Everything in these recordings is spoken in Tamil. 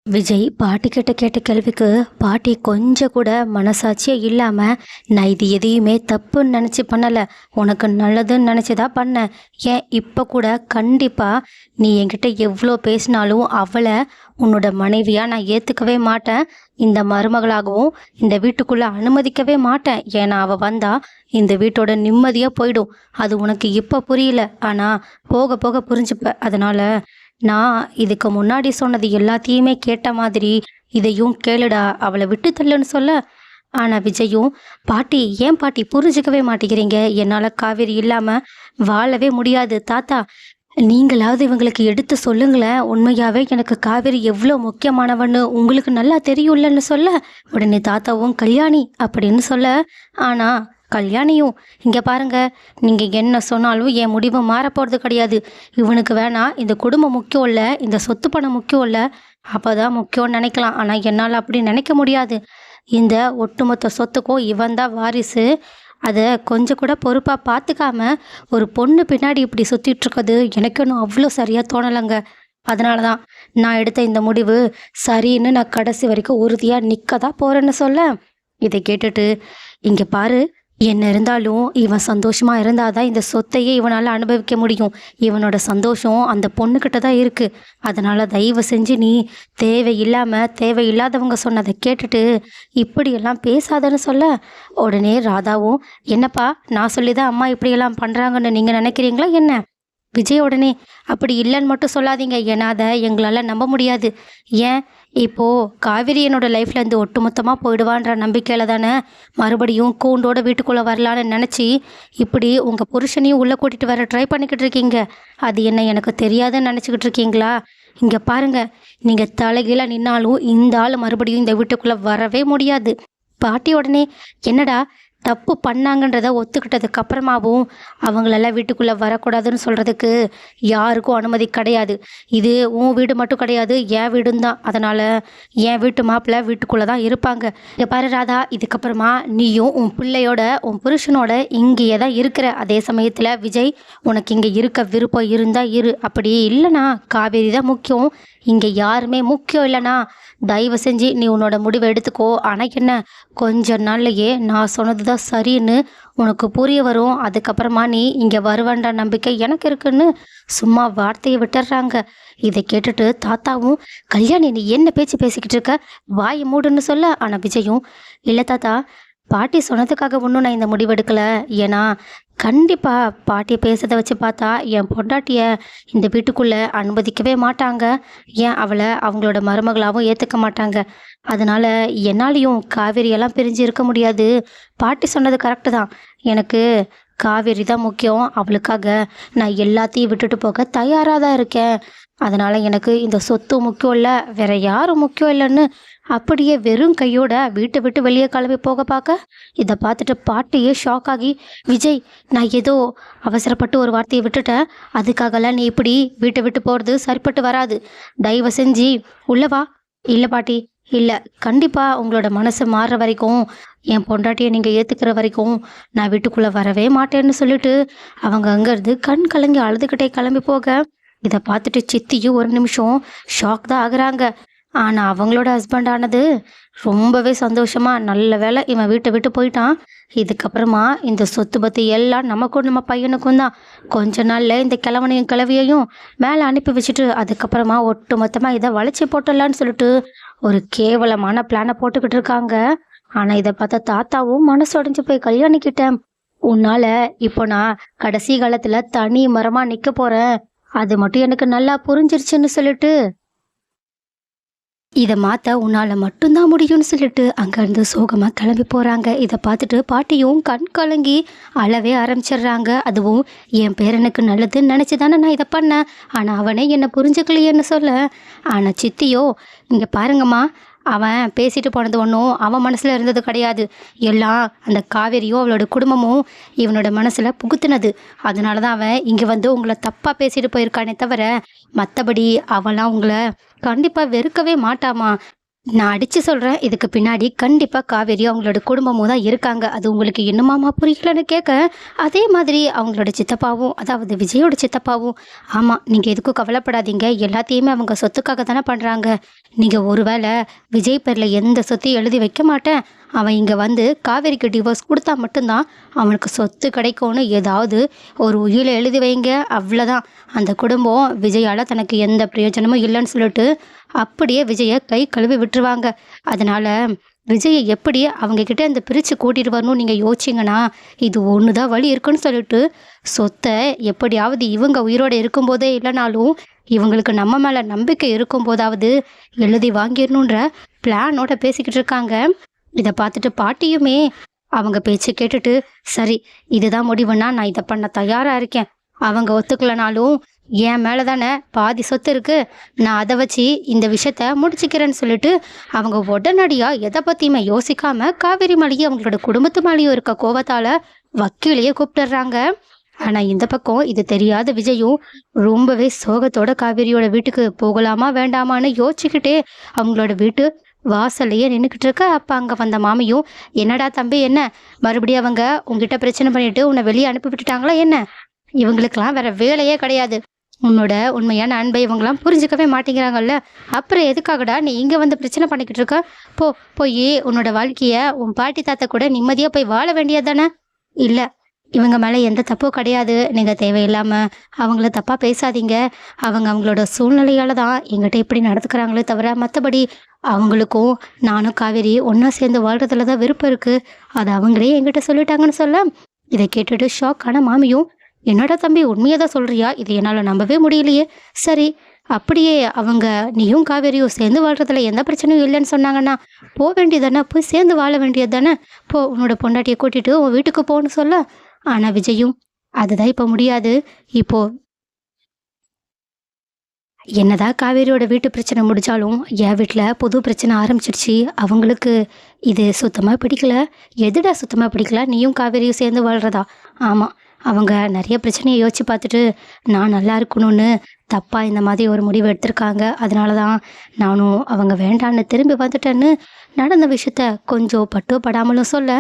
விஜய் பாட்டி கிட்ட கேட்ட கேள்விக்கு பாட்டி கொஞ்சம் கூட மனசாட்சியே இல்லாம, நான் இது எதையுமே தப்புன்னு நினைச்சு பண்ணல, உனக்கு நல்லதுன்னு நினைச்சுதான் பண்ணேன். ஏன் இப்ப கூட கண்டிப்பா நீ என்கிட்ட எவ்வளோ பேசினாலும் அவளை உன்னோட மனைவியா நான் ஏத்துக்கவே மாட்டேன். இந்த மருமகளாகவும் இந்த வீட்டுக்குள்ள அனுமதிக்கவே மாட்டேன். ஏன்னா அவ வந்தா இந்த வீட்டோட நிம்மதியா போயிடும். அது உனக்கு இப்ப புரியல, ஆனா போக போக புரிஞ்சுப்ப. அதனால நான் இதுக்கு முன்னாடி சொன்னது எல்லாத்தையுமே கேட்ட மாதிரி இதையும் கேளுடா, அவளை விட்டு தள்ளுன்னு சொல்ல. ஆனா விஜயும், பாட்டி ஏன் பாட்டி புரிஞ்சுக்கவே மாட்டேங்கிறீங்க? என்னால காவேரி இல்லாம வாழவே முடியாது தாத்தா. நீங்களாவது இவங்களுக்கு எடுத்து சொல்லுங்களேன். உண்மையாவே எனக்கு காவேரி எவ்வளோ முக்கியமானவன்னு உங்களுக்கு நல்லா தெரியும்லன்னு சொல்ல. உடனே தாத்தாவும் கல்யாணி அப்படின்னு சொல்ல. ஆனா கல்யாணியும், இங்க பாருங்க, நீங்க என்ன சொன்னாலும் என் முடிவு மாறப்போறது கிடையாது. இவனுக்கு வேணா இந்த குடும்பம் முக்கியம் இல்ல, இந்த சொத்து பணம் முக்கியம் இல்ல, அப்பதான் முக்கியம்னு நினைக்கலாம். ஆனா என்னால் அப்படி நினைக்க முடியாது. இந்த ஒட்டுமொத்த சொத்துக்கும் இவன் தான் வாரிசு. அதை கொஞ்சம் கூட பொறுப்பாக பார்த்துக்காம ஒரு பொண்ணு பின்னாடி இப்படி சுற்றிட்டு இருக்கிறது எனக்கு இன்னும் அவ்வளோ சரியாக தோணலைங்க. அதனால தான் நான் எடுத்த இந்த முடிவு சரின்னு நான் கடைசி வரைக்கும் உறுதியாக நிற்க தான் போகிறேன்னு சொல்ல. இதை கேட்டுட்டு, இங்கே பாரு, என்ன இருந்தாலும் இவன் சந்தோஷமாக இருந்தாதான் இந்த சொத்தையே இவனால் அனுபவிக்க முடியும். இவனோட சந்தோஷம் அந்த பொண்ணுக்கிட்ட தான் இருக்குது. அதனால் தயவு செஞ்சு நீ தேவையில்லாதவங்க சொன்னதை கேட்டுட்டு இப்படியெல்லாம் பேசாதன்னு சொல்ல. உடனே ராதாவும், என்னப்பா நான் சொல்லி தான் அம்மா இப்படியெல்லாம் பண்ணுறாங்கன்னு நீங்கள் நினைக்கிறீங்களா என்ன? விஜய் உடனே, அப்படி இல்லைன்னு மட்டும் சொல்லாதீங்க, ஏன்னா அதை எங்களால் நம்ப முடியாது. ஏன், இப்போது காவேரி என்னோட லைஃப்லேருந்து ஒட்டுமொத்தமாக போயிடுவான்ற நம்பிக்கையில் தானே மறுபடியும் கூண்டோட வீட்டுக்குள்ளே வரலான்னு நினச்சி இப்படி உங்கள் புருஷனையும் உள்ளே கூட்டிகிட்டு வர ட்ரை பண்ணிக்கிட்டு இருக்கீங்க. அது என்ன எனக்கு தெரியாதுன்னு நினச்சிக்கிட்டு இருக்கீங்களா? இங்கே பாருங்கள், நீங்கள் தலைகீழாக நின்னாலும் இந்த ஆள் மறுபடியும் இந்த வீட்டுக்குள்ளே வரவே முடியாது. பாட்டி உடனே, என்னடா தப்பு பண்ணாங்கன்றத ஒத்துக்கிட்டதுக்கு அப்புறமாவும் அவங்களெல்லாம் வீட்டுக்குள்ளே வரக்கூடாதுன்னு சொல்கிறதுக்கு யாருக்கும் அனுமதி கிடையாது. இது உன் வீடு மட்டும் கிடையாது, என் வீடும் தான். அதனால் என் வீட்டு மாப்பிள்ளை வீட்டுக்குள்ளே தான் இருப்பாங்க. இங்கே பாரு ராதா, இதுக்கப்புறமா நீயும் உன் பிள்ளையோட உன் புருஷனோட இங்கேயே தான் இருக்கிற. அதே சமயத்தில் விஜய், உனக்கு இங்கே இருக்க விருப்பம் இருந்தால் இரு, அப்படி இல்லைனா காவேரி தான் முக்கியம், இங்கே யாருமே முக்கியம் இல்லைனா தயவு செஞ்சு நீ உன்னோட முடிவை எடுத்துக்கோ. ஆனால் என்ன, கொஞ்ச நாள்லையே நான் சொன்னது தான் சரின்னு உனக்கு புரிய வரும். அதுக்கப்புறமா நீ இங்கே வருவேன்ற நம்பிக்கை எனக்கு இருக்குன்னு சும்மா வார்த்தையை விட்டுடுறாங்க. இதை கேட்டுட்டு தாத்தாவும், கல்யாணி நீ என்ன பேச்சு பேசிக்கிட்டு இருக்க, வாயை மூடுன்னு சொல்ல. ஆனால் விஜயும், இல்லை தாத்தா, பாட்டி சொன்னதுக்காக ஒன்றும் நான் இந்த முடிவெடுக்கலை. ஏன்னா கண்டிப்பாக பாட்டி பேசுறதை வச்சு பார்த்தா என் பொண்டாட்டியை இந்த வீட்டுக்குள்ளே அனுமதிக்கவே மாட்டாங்க. ஏன் அவளை அவங்களோட மருமகளாகவும் ஏற்றுக்க மாட்டாங்க. அதனால் என்னாலையும் காவேரியெல்லாம் பிரிஞ்சு இருக்க முடியாது. பாட்டி சொன்னது கரெக்டு தான். எனக்கு காவேரி தான் முக்கியம். அவளுக்காக நான் எல்லாத்தையும் விட்டுட்டு போக தயாராக தான் இருக்கேன். அதனால் எனக்கு இந்த சொத்து முக்கியம் இல்லை, வேற யாரும் முக்கியம் இல்லைன்னு அப்படியே வெறும் கையோட வீட்டை விட்டு வெளியே கிளம்பி போக பார்க்க, இதை பார்த்துட்டு பாட்டியே ஷாக் ஆகி, விஜய், நான் ஏதோ அவசரப்பட்டு ஒரு வார்த்தையை விட்டுட்டேன், அதுக்காகலாம் நீ இப்படி வீட்டை விட்டு போகிறது சரிப்பட்டு வராது, தயவு செஞ்சு உள்ளவா. இல்லை பாட்டி, இல்லை, கண்டிப்பாக உங்களோட மனசு மாறுற வரைக்கும், என் பொண்டாட்டியை நீங்கள் ஏற்றுக்கிற வரைக்கும் நான் வீட்டுக்குள்ளே வரவே மாட்டேன்னு சொல்லிட்டு அவங்க அங்கேருந்து கண் கலங்கி அழுதுகிட்டே கிளம்பி போக, இதை பார்த்துட்டு சித்தியும் ஒரு நிமிஷம் ஷாக் தான் ஆகுறாங்க. ஆனால் அவங்களோட ஹஸ்பண்ட் ஆனது ரொம்பவே சந்தோஷமா, நல்ல வேலை இவன் வீட்டை விட்டு போயிட்டான், இதுக்கப்புறமா இந்த சொத்து பற்றி எல்லாம் நமக்கும் நம்ம பையனுக்கும் தான். கொஞ்ச நாளில் இந்த கிழவனையும் கிளவியையும் மேலே அனுப்பி வச்சுட்டு அதுக்கப்புறமா ஒட்டு மொத்தமாக இதை வளைச்சி போட்டுடலான்னு சொல்லிட்டு ஒரு கேவலமான பிளானை போட்டுக்கிட்டு இருக்காங்க. ஆனால் இதை பார்த்தா தாத்தாவும் மனசு உடைஞ்சு போய், கல்யாணிக்கிட்டேன், உன்னால இப்போ நான் கடைசி காலத்தில் தனி மரமாக நிற்க போகிறேன், அது மட்டும் எனக்கு நல்லா புரிஞ்சிருச்சுன்னு சொல்லிட்டு இதை மாற்ற உன்னால் மட்டும்தான் முடியும்னு சொல்லிட்டு அங்கேருந்து சோகமாக கிளம்பி போகிறாங்க. இதை பார்த்துட்டு பாட்டியும் கண் கலங்கி அழவே ஆரம்பிச்சிடுறாங்க. அதுவும் என் பேரனுக்கு நல்லதுன்னு நினச்சி தானே நான் இதை பண்ணேன், ஆனால் அவனே என்னை புரிஞ்சுக்கலையேன்னு சொல்ல. ஆனால் சித்தியோ, இங்கே பாருங்கம்மா, அவன் பேசிட்டு போனது ஒன்றும் அவன் மனசில் இருந்தது கிடையாது, எல்லாம் அந்த காவேரியும் அவளோட குடும்பமும் இவனோட மனசில் புகுத்துனது. அதனால தான் அவன் இங்கே வந்து உங்களை தப்பாக பேசிட்டு போயிருக்கானே தவிர மற்றபடி அவன்லாம் உங்களை கண்டிப்பாக வெறுக்கவே மாட்டாமா. நான் அடிச்சு சொல்றேன். இதுக்கு பின்னாடி கண்டிப்பா காவேரி அவங்களோட குடும்பமும் தான் இருக்காங்க. அது உங்களுக்கு இன்னுமாமா புரியலன்னு கேட்க, அதே மாதிரி அவங்களோட சித்தப்பாவும், அதாவது விஜயோட சித்தப்பாவும், ஆமா நீங்க எதுக்கும் கவலைப்படாதீங்க. எல்லாத்தையுமே அவங்க சொத்துக்காக தானே பண்றாங்க. நீங்க ஒருவேளை விஜய் பேர்ல எந்த சொத்தையும் எழுதி வைக்க மாட்டேன். அவன் இங்க வந்து காவேரிக்கு டிவோர்ஸ் குடுத்தா மட்டும்தான் அவனுக்கு சொத்து கிடைக்கும்னு ஏதாவது ஒரு உயில எழுதி வைங்க. அவ்வளோதான். அந்த குடும்பம் விஜயால தனக்கு எந்த பிரயோஜனமும் இல்லைன்னு சொல்லிட்டு அப்படியே விஜய கை கழுவி விட்டுருவாங்க. அதனால விஜய எப்படி அவங்க கிட்ட இந்த பிரிச்சு கூட்டிட்டு வரணும்னு நீங்க யோசிச்சீங்கன்னா, இது ஒண்ணுதான் வழி இருக்குன்னு சொல்லிட்டு, சொத்தை எப்படியாவது இவங்க உயிரோட இருக்கும்போதே இல்லைனாலும், இவங்களுக்கு நம்ம மேல நம்பிக்கை இருக்கும்போதாவது எழுதி வாங்கிடணுன்ற பிளானோட பேசிக்கிட்டு இருக்காங்க. இத பார்த்துட்டு பாட்டியுமே அவங்க பேச்ச கேட்டுட்டு, சரி இதுதான் முடிவுன்னா நான் இத பண்ண தயாரா இருக்கேன். அவங்க ஒத்துக்கலனாலும் என் மேல தானே பாதி சொத்து இருக்கு. நான் அத வச்சு இந்த விஷயத்த முடிச்சுக்கிறேன்னு சொல்லிட்டு, அவங்க உடனடியா எத பத்தியுமே யோசிக்காம காவேரி மேலயும் அவங்களோட குடும்பத்து மேலயும் இருக்க கோவத்தால வக்கீலையே கூப்பிட்டுறாங்க. ஆனா இந்த பக்கம் இது தெரியாத விஜயும் ரொம்பவே சோகத்தோட காவேரியோட வீட்டுக்கு போகலாமா வேண்டாமான்னு யோசிச்சுக்கிட்டே அவங்களோட வீட்டு வாசல்லையே நின்றுக்கிட்டு இருக்க. அப்ப அங்க வந்த மாமியும், என்னடா தம்பி என்ன மறுபடியும் அவங்க உங்ககிட்ட பிரச்சனை பண்ணிட்டு உன்னை வெளியே அனுப்பி விட்டுட்டாங்களா என்ன? இவங்களுக்கெல்லாம் வேற வேலையே கிடையாது. உன்னோட உண்மையான அன்பை இவங்கெல்லாம் புரிஞ்சுக்கவே மாட்டேங்கிறாங்கல்ல. அப்புறம் எதுக்காகடா நீ இங்க வந்து பிரச்சனை பண்ணிக்கிட்டு இருக்க? போ, போய் உன்னோட வாழ்க்கைய உன் பாட்டி தாத்தா கூட நிம்மதியா போய் வாழ வேண்டியது தானே. இல்ல, இவங்க மேல எந்த தப்பும் கிடையாது. நீங்க தேவையில்லாம அவங்கள தப்பா பேசாதீங்க. அவங்க அவங்களோட சூழ்நிலையால தான் எங்கிட்ட இப்படி நடந்துக்கிறாங்களே தவிர, மற்றபடி அவங்களுக்கும் நானும் காவேரி ஒண்ணா சேர்ந்து வாழ்றதுல தான் விருப்பம் இருக்கு. அது அவங்களே என்கிட்ட சொல்லிட்டாங்கன்னு சொல்ல, இதை கேட்டுட்டு ஷாக் ஆன மாமியும், என்னடா தம்பி உண்மையை தான் சொல்றியா? இது என்னால நம்பவே முடியலையே. சரி, அப்படியே அவங்க நீயும் காவேரியும் சேர்ந்து வாழ்றதுல எந்த பிரச்சனையும் இல்லைன்னு சொன்னாங்கன்னா போக வேண்டியது தானே, போய் சேர்ந்து வாழ வேண்டியது தானே. போ, உன்னோட பொண்டாட்டியை கூட்டிட்டு உன் வீட்டுக்கு போன்னு சொல்ல. ஆனா விஜயும், அதுதான் இப்ப முடியாது. இப்போ என்னதான் காவேரியோட வீட்டு பிரச்சனை முடிஞ்சாலும் என் வீட்டில் புது பிரச்சனை ஆரம்பிச்சிருச்சு. அவங்களுக்கு இது சுத்தமாக பிடிக்கல. எதுடா சுத்தமாக பிடிக்கல? நீயும் காவேரியும் சேர்ந்து வாழ்றதா? ஆமாம், அவங்க நிறைய பிரச்சனையை யோசிச்சு பார்த்துட்டு நான் நல்லா இருக்கணும்னு தப்பாக இந்த மாதிரி ஒரு முடிவு எடுத்திருக்காங்க. அதனால தான் நானும் அவங்க வேண்டான்னு திரும்பி வந்துட்டேன்னு நடந்த விஷயத்த கொஞ்சம் பட்டோ படாமலும் சொல்ல,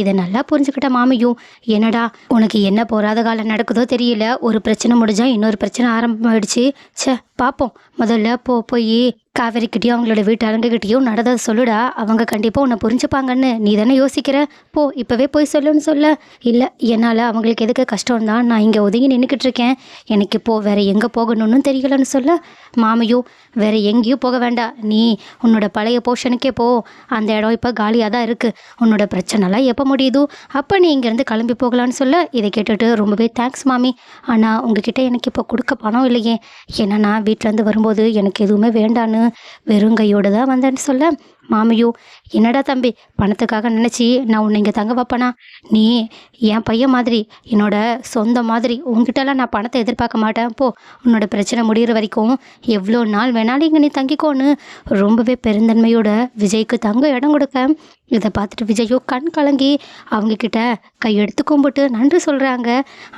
இதை நல்லா புரிஞ்சுக்கிட்ட மாமியும், என்னடா உனக்கு என்ன போராத காலம் நடக்குதோ தெரியல. ஒரு பிரச்சனை முடிஞ்சா இன்னொரு பிரச்சனை ஆரம்பமாயிடுச்சு. ச்சே, பார்ப்போம். முதல்ல போய் காவேரிக்கிட்டேயும் அவங்களோட வீட்டாளுங்ககிட்டயும் நடந்ததை சொல்லுடா. அவங்க கண்டிப்பாக உன்னை புரிஞ்சுப்பாங்கன்னு நீ தானே யோசிக்கிற. போ, இப்போவே போய் சொல்லுன்னு சொல்ல. இல்லை, என்னால் அவங்களுக்கு எதுக்கு கஷ்டம் தான், நான் இங்கே ஒதுங்கி நின்றுக்கிட்டு இருக்கேன். எனக்கு இப்போ வேற எங்கே போகணும்னு தெரியலன்னு சொல்ல, மாமியும், வேற எங்கேயும் போக வேண்டாம். நீ உன்னோட பழைய போர்ஷனுக்கே போ. அந்த இடம் இப்போ காலியாக தான் இருக்குது. உன்னோட பிரச்சனைலாம் எப்போ முடியுதோ அப்போ நீ இங்கேருந்து கிளம்பி போகலான்னு சொல்ல, இதை கேட்டுட்டு ரொம்பவே தேங்க்ஸ் மாமி. ஆனால் உங்ககிட்ட எனக்கு இப்போ கொடுக்க பணம் இல்லையே. ஏன்னா நான் வீட்டிலேருந்து வரும்போது எனக்கு எதுவுமே வேண்டான்னு வெறும் கையோடு தான் வந்தேன்னு சொல்ல, மாமியோ, என்னடா தம்பி பணத்துக்காக நினச்சி நான் உன்னை இங்கே தங்க வைப்பேனா? நீ என் பையன் மாதிரி, என்னோட சொந்த மாதிரி. உங்ககிட்டலாம் நான் பணத்தை எதிர்பார்க்க மாட்டேன். போ, உன்னோட பிரச்சனை முடிகிற வரைக்கும் எவ்வளோ நாள் வேணாலும் இங்கே நீ தங்கிக்கோன்னு ரொம்பவே பெருந்தன்மையோட விஜய்க்கு தங்க இடம் கொடுக்க, இதை பார்த்துட்டு விஜயோ கண் கலங்கி அவங்கக்கிட்ட கையெடுத்து கும்பிட்டு நன்றி சொல்கிறாங்க.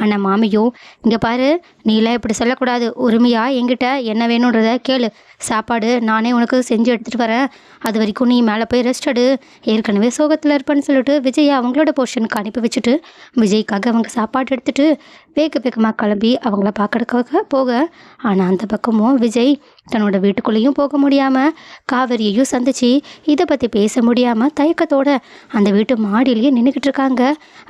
ஆனால் மாமியோ, இங்கே பாரு, நீலாம் இப்படி சொல்லக்கூடாது. உரிமையாக என்கிட்ட என்ன வேணுன்றத கேளு. சாப்பாடு நானே உனக்கு செஞ்சு எடுத்துகிட்டு வரேன். அது வரைக்கும் நீ மேலே போய் ரெஸ்ட் எடு. ஏற்கனவே சோகத்தில் இருப்பேன்னு சொல்லிட்டு விஜயை அவங்களோட போர்ஷனுக்கு அனுப்பி வச்சுட்டு விஜய்க்காக அவங்க சாப்பாடு எடுத்துகிட்டு வேக வேகமாக கிளம்பி அவங்கள பார்க்கறதுக்காக போக, ஆனால் அந்த பக்கமும் விஜய் தன்னோட வீட்டுக்குள்ளேயும் போக முடியாமல் காவேரியையும் சந்திச்சு இதை பற்றி பேச முடியாமல் தயக்கத்தோட அந்த வீட்டு மாடியிலேயே நின்றுக்கிட்டு இருக்காங்க.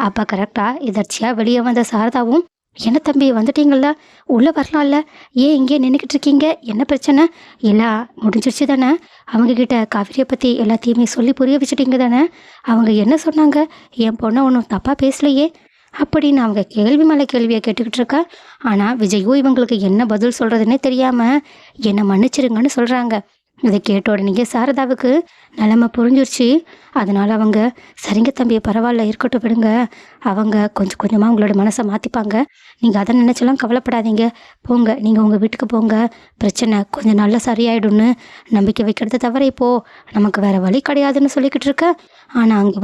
அப்போ கரெக்டாக எதர்ச்சியாக வெளியே வந்த சாரதாவும், என்ன தம்பி வந்துட்டீங்களா? உள்ளே வரலாம்ல, ஏன் இங்கே நின்றுக்கிட்டு இருக்கீங்க? என்ன பிரச்சனை? எல்லாம் முடிஞ்சிருச்சு தானே? அவங்கக்கிட்ட காவிரியை பற்றி எல்லாத்தையுமே சொல்லி புரிய வச்சுட்டீங்க தானே? அவங்க என்ன சொன்னாங்க? என் பொண்ணை ஒன்றும் தப்பாக பேசலையே அப்படின்னு அவங்க கேள்வி மேலே கேள்வியை கேட்டுக்கிட்டு இருக்கா. ஆனால் விஜயும் இவங்களுக்கு என்ன பதில் சொல்கிறதுனே தெரியாமல் என்னை மன்னிச்சிருங்கன்னு சொல்கிறாங்க. இதை கேட்ட உடனே சாரதாவுக்கு நிலைமை புரிஞ்சிருச்சு. அதனால் அவங்க, சரிங்க தம்பி பரவாயில்ல, இருக்கட்டும் விடுங்க. அவங்க கொஞ்சம் கொஞ்சமாக உங்களோட மனசை மாற்றிப்பாங்க. நீங்கள் அதை நினச்செல்லாம் கவலைப்படாதீங்க. போங்க, நீங்கள் உங்கள் வீட்டுக்கு போங்க. பிரச்சனை கொஞ்சம் நல்லா சரியாயிடும்னு நம்பிக்கை வைக்கிறத தவிர இப்போது நமக்கு வேறு வழி கிடையாதுன்னு சொல்லிக்கிட்டு இருக்க. ஆனால் அங்கே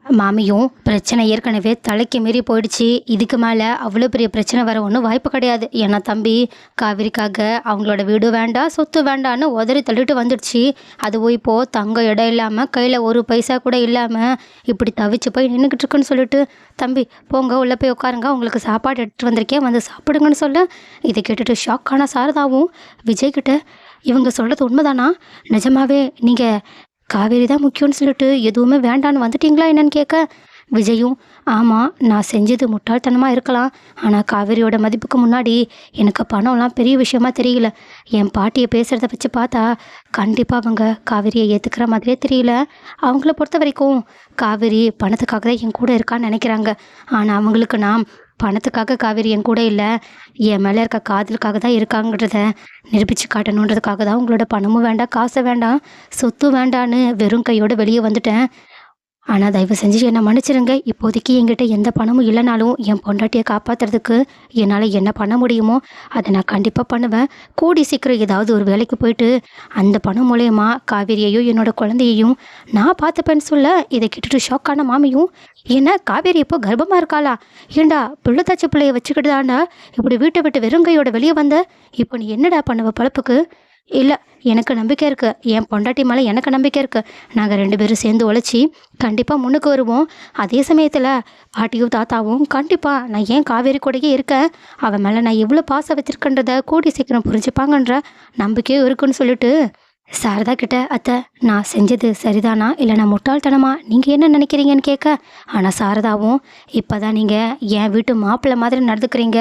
மாமியும் பிரச்சனை ஏற்கனவே தலைக்கு மீறி போயிடுச்சு. இதுக்கு மேலே அவ்வளோ பெரிய பிரச்சனை வர ஒன்றும் வாய்ப்பு கிடையாது. ஏன்னா தம்பி காவிரிக்காக அவங்களோட வீடு வேண்டாம் சொத்து வேண்டான்னு உதறி தள்ளிட்டு வந்துடுச்சு. அதுவும் இப்போது தங்க இடம் இல்லாமல் கையில் ஒரு பைசா கூட இல்லாமல் இப்படி தவிச்சு போய் நின்றுக்கிட்டு இருக்குன்னு சொல்லிட்டு, தம்பி போங்க உள்ளே போய் உட்காருங்க, உங்களுக்கு சாப்பாடு எடுத்துகிட்டு வந்திருக்கேன் வந்து சாப்பிடுங்கன்னு சொல்ல, இதை கேட்டுட்டு ஷாக்கான சாரதாவும் விஜய்கிட்ட, இவங்க சொல்கிறது உண்மைதானா? நிஜமாவே நீங்கள் காவேரி தான் முக்கியம்னு சொல்லிட்டு எதுவுமே வேண்டான்னு வந்துட்டீங்களா என்னன்னு கேட்க, விஜயும் ஆமாம் நான் செஞ்சது முட்டாள்தனமாக இருக்கலாம், ஆனால் காவேரியோட மதிப்புக்கு முன்னாடி எனக்கு பணம்லாம் பெரிய விஷயமா தெரியல. என் பாட்டியை பேசுகிறத வச்சு பார்த்தா கண்டிப்பாக அவங்க காவேரியை ஏற்றுக்கிற மாதிரியே தெரியல. அவங்கள பொறுத்த வரைக்கும் காவேரி பணத்துக்காக தான் என் கூட இருக்கான்னு நினைக்கிறாங்க. ஆனால் அவங்களுக்கு நான் பணத்துக்காக காவேரி என் கூட இல்லை, என் மேலே இருக்க காதலுக்காக தான் இருக்காங்கன்றத நிரூபித்து காட்டணுன்றதுக்காக தான் உங்களோட பணமும் வேண்டாம் காசு வேண்டாம் சொத்து வேண்டான்னு வெறும் கையோடு வெளியே வந்துட்டேன். ஆனால் தயவு செஞ்சு என்னை மன்னிச்சிருங்க. இப்போதைக்கு என்கிட்ட எந்த பணமும் இல்லைனாலும் என் பொண்டாட்டியை காப்பாற்றுறதுக்கு என்னால் என்ன பண்ண முடியுமோ அதை நான் கண்டிப்பாக பண்ணுவேன். கூடி சீக்கிரம் ஏதாவது ஒரு வேலைக்கு போயிட்டு அந்த பணம் மூலயமா காவேரியையும் என்னோட குழந்தையையும் நான் பார்த்துப்பேன்னு சொல்ல, இதை கேட்டுட்டு ஷாக்கான மாமியும், என்ன காவேரி இப்போ கர்ப்பமாக இருக்காளா? ஏண்டா பிள்ளைத்தாச்சி பிள்ளைய வச்சுக்கிட்டு தாண்டா இப்படி வீட்டை விட்டு வெறுங்கையோட வெளியே வந்த? இப்போ நீ என்னடா பண்ணுவ பழப்புக்கு? இல்லை, எனக்கு நம்பிக்கை இருக்குது, என் பொண்டாட்டி மேலே எனக்கு நம்பிக்கை இருக்குது. நாங்கள் 2 பேரும் சேர்ந்து உழைச்சி கண்டிப்பாக முன்னுக்கு வருவோம். அதே சமயத்தில் பாட்டியும் தாத்தாவும் கண்டிப்பாக நான் ஏன் காவேரி கூடயே இருக்கேன், அவன் மேலே நான் எவ்வளோ பாசம் வச்சிருக்கன்றதை கூடி சீக்கிரம் புரிஞ்சுப்பாங்கன்ற நம்பிக்கையும் இருக்குன்னு சொல்லிட்டு சாரதா கிட்ட, அத்தை நான் செஞ்சது சரிதானா இல்லை நான் முட்டாள்தனமா நீங்கள் என்ன நினைக்கிறீங்கன்னு கேட்க, ஆனால் சாரதாவும் இப்போ தான் நீங்கள் என் வீட்டு மாப்பிள்ளை மாதிரி நடந்துக்கிறீங்க,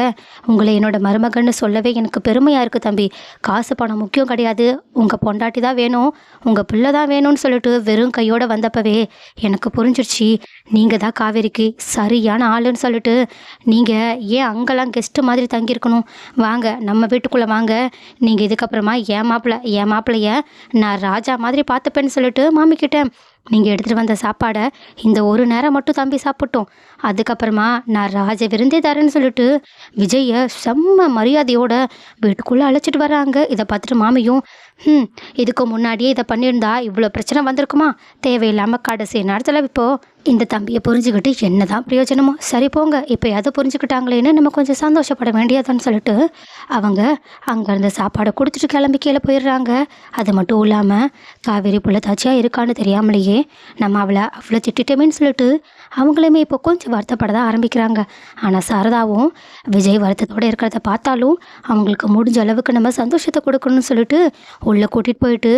உங்களை என்னோட மருமகன்னு சொல்லவே எனக்கு பெருமையாக இருக்குது தம்பி. காசு பணம் முக்கியம் கிடையாது, உங்கள் பொண்டாட்டி தான் வேணும், உங்கள் பிள்ளை தான் வேணும்னு சொல்லிட்டு வெறும் கையோடு வந்தப்பவே எனக்கு புரிஞ்சிடுச்சு நீங்கள் தான் காவேரிக்கு சரியான ஆளுன்னு சொல்லிட்டு. நீங்கள் ஏன் அங்கெல்லாம் கெஸ்ட்டு மாதிரி தங்கியிருக்கணும், வாங்க நம்ம வீட்டுக்குள்ளே வாங்க, நீங்கள் இதுக்கப்புறமா என் மாப்பிள்ளைய நான் ராஜா மாதிரி பார்த்துப்பேன்னு சொல்லிட்டு மாமிக்கிட்ட, நீங்கள் எடுத்துகிட்டு வந்த சாப்பாடை இந்த ஒரு நேரம் மட்டும் தம்பி சாப்பிட்டோம், அதுக்கப்புறமா நான் ராஜ விருந்தே தரேன்னு சொல்லிட்டு விஜயை செம்ம மரியாதையோட வீட்டுக்குள்ளே அழைச்சிட்டு வராங்க. இதை பார்த்துட்டு மாமியும், இதுக்கு முன்னாடியே இதை பண்ணியிருந்தா இவ்வளோ பிரச்சனை வந்திருக்குமா? தேவையில்லாமல் கடைசி நேரத்தில் இப்போது இந்த தம்பியை புரிஞ்சுக்கிட்டு என்ன தான் பிரயோஜனமோ? சரி போங்க, இப்போ எதை புரிஞ்சுக்கிட்டாங்களேன்னு நம்ம கொஞ்சம் சந்தோஷப்பட வேண்டியதான்னு சொல்லிட்டு அவங்க அங்கேருந்து சாப்பாடை கொடுத்துட்டு கிளம்பி கீழே போயிடுறாங்க. அது மட்டும் இல்லாமல் காவேரி புள்ளத்தாச்சியாக இருக்கான்னு தெரியாமலேயே நம்ம அவளை அவ்வளோ திட்டமேன்னு சொல்லிட்டு அவங்களுமே இப்போ கொஞ்சம் வருத்தப்பட தான் ஆரம்பிக்கிறாங்க. ஆனால் சாரதாவும் விஜய் வருத்தத்தோடு இருக்கிறத பார்த்தாலும் அவங்களுக்கு முடிஞ்ச அளவுக்கு நம்ம சந்தோஷத்தை கொடுக்கணும்னு சொல்லிட்டு உள்ளே கூட்டிகிட்டு போயிட்டு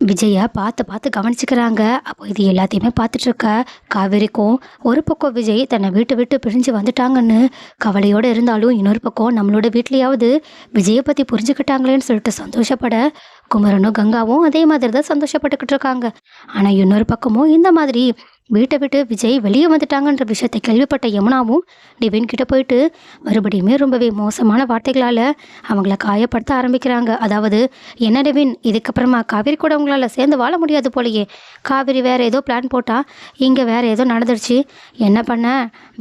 விஜயை பார்த்து பார்த்து கவனிச்சுக்கிறாங்க. அப்போ இது எல்லாத்தையுமே பார்த்துட்ருக்க காவேரிக்கும் ஒரு பக்கம் விஜய் தன்னை வீட்டை விட்டு பிரிஞ்சு வந்துட்டாங்கன்னு கவலையோடு இருந்தாலும், இன்னொரு பக்கம் நம்மளோட வீட்லேயாவது விஜயை பற்றி புரிஞ்சுக்கிட்டாங்களேன்னு சொல்லிட்டு சந்தோஷப்பட குமரனும் கங்காவும் அதே மாதிரி தான் சந்தோஷப்பட்டுக்கிட்டு இருக்காங்க. ஆனால் இன்னொரு பக்கமும் இந்த மாதிரி வீட்டை விட்டு விஜய் வெளியே வந்துட்டாங்கன்ற விஷயத்தை கேள்விப்பட்ட யமுனாவும் நிவின் கிட்ட போயிட்டு மறுபடியுமே ரொம்பவே மோசமான வார்த்தைகளால் அவங்கள காயப்படுத்த ஆரம்பிக்கிறாங்க. அதாவது, என்ன நிவின், இதுக்கப்புறமா காவேரி கூட அவங்களால சேர்ந்து வாழ முடியாது போலையே, காவேரி வேறு ஏதோ பிளான் போட்டால் இங்கே வேறு ஏதோ நடந்துருச்சு, என்ன பண்ண,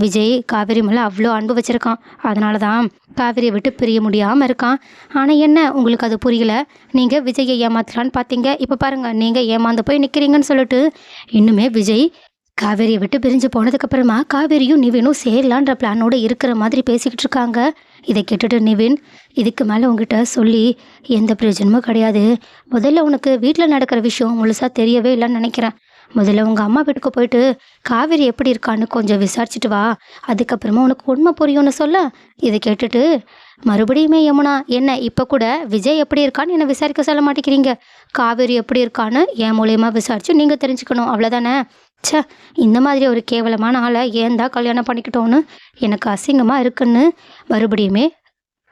விஜய் காவேரி மேலே அவ்வளோ அன்பு வச்சுருக்கான், அதனால தான் காவேரியை விட்டு பிரிய முடியாமல் இருக்கான். ஆனால் என்ன உங்களுக்கு அது புரியல, நீங்கள் விஜயை ஏமாத்தலான்னு பார்த்தீங்க, இப்போ பாருங்கள் நீங்கள் ஏமாந்து போய் நிற்கிறீங்கன்னு சொல்லிட்டு இன்னுமே விஜய் காவேரியை விட்டு பிரிஞ்சு போனதுக்கப்புறமா காவேரியும் நிவினும் சேரலான்ற பிளானோடு இருக்கிற மாதிரி பேசிக்கிட்டு இருக்காங்க. இதை கேட்டுட்டு நிவின், இதுக்கு மேலே உங்ககிட்ட சொல்லி எந்த பிரயோஜனமும் கிடையாது, முதல்ல உனக்கு வீட்டில் நடக்கிற விஷயம் முழுசாக தெரியவே இல்லைன்னு நினைக்கிறேன், முதல்ல உங்கள் அம்மா வீட்டுக்கு போயிட்டு காவேரி எப்படி இருக்கான்னு கொஞ்சம் விசாரிச்சுட்டு வா, அதுக்கப்புறமா உனக்கு உண்மை புரியும்னு சொல்ல. இதை கேட்டுட்டு மறுபடியுமே யமுனா, என்ன இப்போ கூட விஜய் எப்படி இருக்கான்னு என்னை விசாரிக்க சொல்ல மாட்டேங்கிறீங்க, காவேரி எப்படி இருக்கான்னு என் மூலயமா விசாரித்து நீங்கள் தெரிஞ்சுக்கணும், அவ்வளோதானே? ச்சே, இந்த மாதிரி ஒரு கேவலமான ஆளை ஏன் தான் கல்யாணம் பண்ணிக்கிட்டோன்னு எனக்கு அசிங்கமாக இருக்குன்னு மறுபடியுமே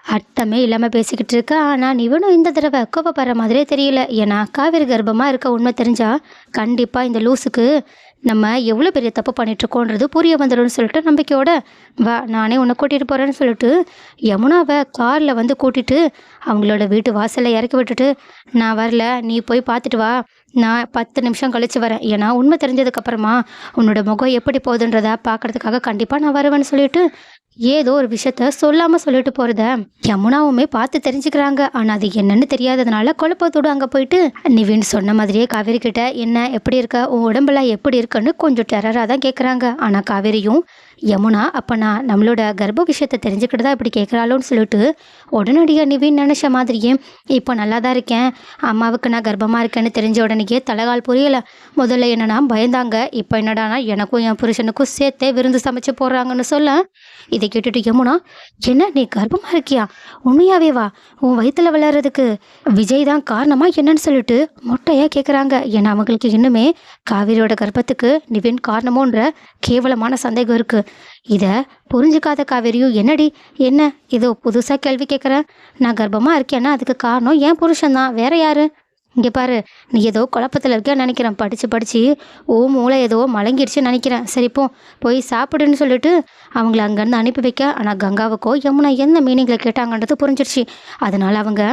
அர்த்தமே இல்லாமல் பேசிக்கிட்டு இருக்க. ஆனால் நிவனும் இந்த தடவை கோபப்படுற மாதிரியே தெரியல. ஏன்னா காவேரி கர்ப்பமாக இருக்க உண்மை தெரிஞ்சால் கண்டிப்பாக இந்த லூஸுக்கு நம்ம எவ்வளோ பெரிய தப்பு பண்ணிகிட்ருக்கோன்றது புரிய வந்துடும்னு சொல்லிட்டு நம்பிக்கையோட, வா நானே உன்னை கூட்டிகிட்டு போகிறேன்னு சொல்லிட்டு யமுனாவை காரில் வந்து கூட்டிகிட்டு அவங்களோட வீட்டு வாசலில் இறக்கி விட்டுட்டு, நான் வரல, நீ போய் பார்த்துட்டு வா, நான் 10 நிமிஷம் கழித்து வரேன், ஏன்னா உண்மை தெரிஞ்சதுக்கப்புறமா உன்னோட முகம் எப்படி போகுதுன்றதை பார்க்குறதுக்காக கண்டிப்பாக நான் வருவேன்னு சொல்லிட்டு ஏதோ ஒரு விஷயத்த சொல்லாம சொல்லிட்டு போறத யமுனாவுமே பார்த்து தெரிஞ்சுக்கிறாங்க. ஆனா அது என்னன்னு தெரியாததுனால குழப்பத்தோடு அங்க போயிட்டு நிவின் சொன்ன மாதிரியே காவேரி கிட்ட என்ன எப்படி இருக்க, உன் உடம்பெல்லாம் எப்படி இருக்குன்னு கொஞ்சம் டெரரா தான் கேட்குறாங்க. ஆனா காவேரியும் யமுனா அப்போ நான் நம்மளோட கர்ப்ப விஷயத்தை தெரிஞ்சுக்கிட்டு தான் இப்படி கேட்குறாளோன்னு சொல்லிட்டு உடனடியாக நிவின் நினச்ச மாதிரியே இப்போ நல்லா தான் இருக்கேன், அம்மாவுக்கு நான் கர்ப்பமாக இருக்கேன்னு தெரிஞ்ச உடனேயே தலைகால் புரியலை. முதல்ல என்னன்னா பயந்தாங்க, இப்போ என்னடானா எனக்கும் என் புருஷனுக்கும் சேர்த்தே விருந்து சமைச்சு போடுறாங்கன்னு சொல்ல இதை கேட்டுட்டு யமுனா என்ன நீ கர்ப்பமாக இருக்கியா, உண்மையாவே வா, உன் வயிற்றுல விளையாடுறதுக்கு விஜய் தான் காரணமா என்னன்னு சொல்லிட்டு மொட்டையாக கேட்குறாங்க. ஏன்னா அவங்களுக்கு இன்னுமே காவேரியோட கர்ப்பத்துக்கு நிவின் காரணமோன்ற கேவலமான சந்தேகம் இருக்குது. இதை புரிஞ்சுக்காத காவேரியும் என்னடி என்ன ஏதோ புதுசாக கேள்வி கேட்குறேன், நான் கர்ப்பமாக இருக்கேன்னா அதுக்கு காரணம் என் புருஷன்தான், வேற யாரு? இங்கே பாரு, நீ ஏதோ குழப்பத்தில் இருக்கியா நினைக்கிறேன், படித்து படித்து ஓ மூளை ஏதோ மலங்கிடுச்சுன்னு நினைக்கிறேன். சரிப்போ போய் சாப்பிடுன்னு சொல்லிட்டு அவங்கள அங்கேருந்து அனுப்பி வைக்க. ஆனால் கங்காவுக்கோ யமுனா என்ன மீனிங்கில் கேட்டாங்கன்றது புரிஞ்சிடுச்சு. அதனால் அவங்க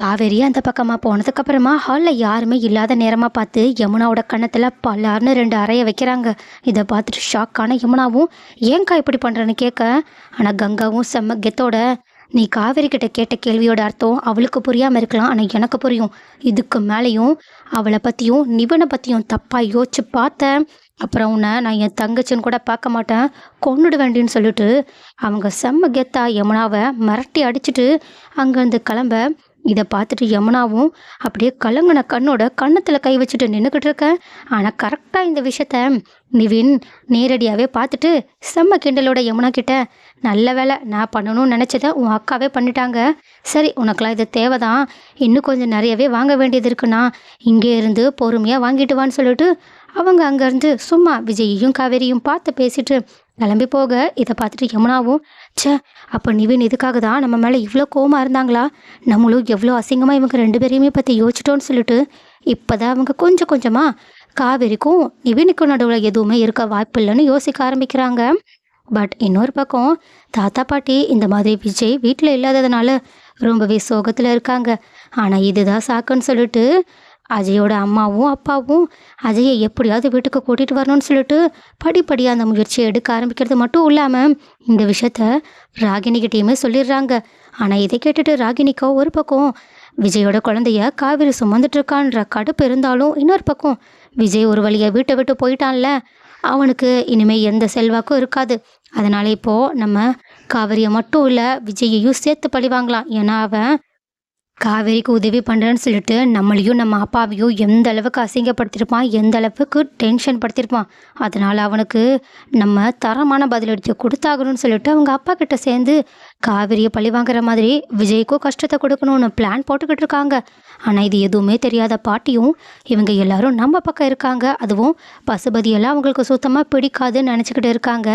காவேரி அந்த பக்கமாக போனதுக்கப்புறமா ஹாலில் யாருமே இல்லாத நேரமாக பார்த்து யமுனாவோட கன்னத்தில் பல்லார்னு 2 அறைய வைக்கிறாங்க. இதை பார்த்துட்டு ஷாக்கான யமுனாவும் ஏன்க்கா இப்படி பண்ணுறேன்னு கேட்க, ஆனால் கங்காவும் செம்ம கெத்தோட நீ காவேரி கிட்ட கேட்ட கேள்வியோட அர்த்தம் அவளுக்கு புரியாமல் இருக்கலாம், ஆனால் எனக்கு புரியும். இதுக்கு மேலேயும் அவளை பற்றியும் நிவனை பற்றியும் தப்பாக யோசிச்சு பார்த்தேன், அப்புறம் உன்னை நான் என் தங்கச்சின்னு கூட பார்க்க மாட்டேன், கொன்னுடு வேண்டின்னு சொல்லிட்டு அவங்க செம்ம கெத்தா யமுனாவை மிரட்டி அடிச்சுட்டு அங்கேருந்து கிளம்ப. இதை பார்த்துட்டு யமுனாவும் அப்படியே கலங்கின கண்ணோட கன்னத்தில் கை வச்சுட்டு நின்றுக்கிட்டு இருக்கேன். ஆனால் கரெக்டாக இந்த விஷயத்த நிவின் நேரடியாகவே பார்த்துட்டு செம்ம கிண்டலோட யமுனா கிட்ட நல்ல வேலை, நான் பண்ணணும்னு நினச்சதை உன் அக்காவே பண்ணிட்டாங்க, சரி உனக்கெல்லாம் இது தேவைதான், இன்னும் கொஞ்சம் நிறையவே வாங்க வேண்டியது இருக்குண்ணா, இங்கே இருந்து பொறுமையாக வாங்கிட்டு வான்னு சொல்லிட்டு அவங்க அங்கேருந்து சும்மா விஜயையும் காவேரியும் பார்த்து பேசிட்டு கிளம்பி போக. இதை பார்த்துட்டு யமுனாவும் ச்சே, அப்போ நிவின் இதுக்காக தான் நம்ம மேலே இவ்வளோ கோவமாக இருந்தாங்களா, நம்மளும் எவ்வளோ அசிங்கமாக இவங்க 2 பேரையுமே பற்றி யோசிச்சிட்டோன்னு சொல்லிட்டு இப்போ தான் அவங்க கொஞ்சம் கொஞ்சமாக காவேரிக்கும் நிவினுக்கும் நடுவில் எதுவுமே இருக்க வாய்ப்பு இல்லைன்னு யோசிக்க ஆரம்பிக்கிறாங்க. பட் இன்னொரு பக்கம் தாத்தா பாட்டி இந்த மாதிரி விஜய் வீட்டில் இல்லாததுனால ரொம்பவே சோகத்தில் இருக்காங்க. ஆனால் இதுதான் சாக்குன்னு சொல்லிட்டு அஜயோட அம்மாவும் அப்பாவும் அஜயை எப்படியாவது வீட்டுக்கு கூட்டிகிட்டு வரணும்னு சொல்லிட்டு படிப்படியாக அந்த முயற்சியை எடுக்க ஆரம்பிக்கிறது மட்டும் இல்லாமல் இந்த விஷயத்த ராகினிகிட்டேயுமே சொல்லிடுறாங்க. ஆனால் இதை கேட்டுட்டு ராகினிக்கோ ஒரு பக்கம் விஜயோட குழந்தைய காவேரி சுமந்துட்டு இருக்கான்ற கடுப்பு இருந்தாலும், இன்னொரு பக்கம் விஜய் ஒரு வழியை வீட்டை விட்டு போயிட்டான்ல, அவனுக்கு இனிமேல் எந்த செல்வாக்கும் இருக்காது. அதனால் இப்போது நம்ம காவேரியை மட்டும் இல்லை விஜயையும் சேர்த்து பழிவாங்கலாம். ஏன்னா அவன் காவேரிக்கு உதவி பண்ணுறேன்னு சொல்லிட்டு நம்மளையும் நம்ம அப்பாவையும் எந்த அளவுக்கு அசிங்கப்படுத்தியிருப்பான், எந்த அளவுக்கு டென்ஷன் படுத்தியிருப்பான். அதனால் அவனுக்கு நம்ம தரமான பதிலடிச்சு கொடுத்தாகணும்னு சொல்லிட்டு அவங்க அப்பா கிட்ட சேர்ந்து காவேரியை பழி வாங்குற மாதிரி விஜய்க்கும் கஷ்டத்தை கொடுக்கணும்னு பிளான் போட்டுக்கிட்டு இருக்காங்க. ஆனால் இது எதுவுமே தெரியாத பாட்டியும் இவங்க எல்லாரும் நம்ம பக்கம் இருக்காங்க. அதுவும் பசுபதியெல்லாம் அவங்களுக்கு சுத்தமாக பிடிக்காதுன்னு நினச்சிக்கிட்டு இருக்காங்க.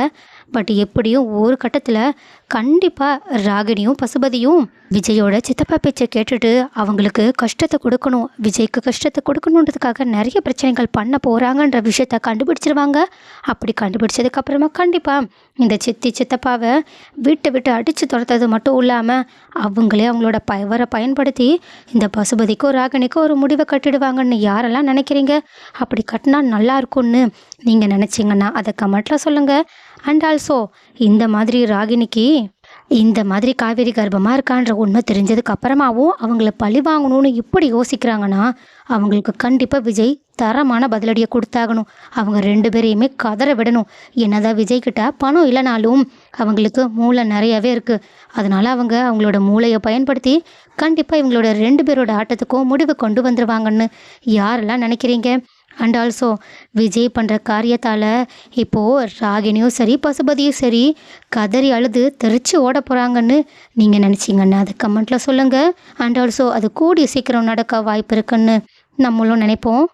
பட் எப்படியும் ஒரு கட்டத்தில் கண்டிப்பாக ராகினியும் பசுபதியும் விஜயோட சித்தப்பா பேச்சை கேட்டுட்டு அவங்களுக்கு கஷ்டத்தை கொடுக்கணும், விஜய்க்கு கஷ்டத்தை கொடுக்கணுன்றதுக்காக நிறைய பிரச்சனைகள் பண்ண போகிறாங்கன்ற விஷயத்த கண்டுபிடிச்சிருவாங்க. அப்படி கண்டுபிடிச்சதுக்கப்புறமா கண்டிப்பாக இந்த சித்தப்பாவை வீட்டை விட்டு அடித்து துரத்துறது மட்டும் இல்லாமல் அவங்களே அவங்களோட பவரை பயன்படுத்தி இந்த பசுபதிக்கும் ராகினிக்கும் ஒரு முடிவை கட்டிடுவாங்கன்னு யாரெல்லாம் நினைக்கிறீங்க? அப்படி கட்டினா நல்லா இருக்கும்னு நீங்கள் நினச்சிங்கன்னா அதை கமெண்ட்டில் சொல்லுங்கள். அண்ட் ஆல்சோ இந்த மாதிரி ராகினிக்கு இந்த மாதிரி காவேரி கர்ப்பமாக இருக்கான்ற உண்மை தெரிஞ்சதுக்கு அப்புறமாவும் அவங்கள பழி வாங்கணும்னு இப்படி யோசிக்கிறாங்கன்னா அவங்களுக்கு கண்டிப்பாக விஜய் தரமான பதிலடியை கொடுத்தாகணும். அவங்க 2 பேரையுமே கதற விடணும். என்னதான் விஜய்கிட்ட பணம் இல்லைனாலும் அவங்களுக்கு மூளை நிறையவே இருக்குது. அதனால் அவங்களோட மூளையை பயன்படுத்தி கண்டிப்பாக இவங்களோட 2 பேரோட ஆட்டத்துக்கும் முடிவு கொண்டு வந்துடுவாங்கன்னு யாரெல்லாம் நினைக்கிறீங்க? அண்ட் ஆல்சோ விஜய் பண்ணுற காரியத்தால் இப்போது ராகினியும் சரி பசுபதியும் சரி கதறி அழுது தெரிச்சு ஓட போகிறாங்கன்னு நீங்கள் நினச்சிங்கன்னா அதை கமெண்ட்டில் சொல்லுங்கள். அண்ட் ஆல்சோ அது கூடிய சீக்கிரம் நடக்க வாய்ப்பு இருக்குன்னு நம்மளும் நினைப்போம்.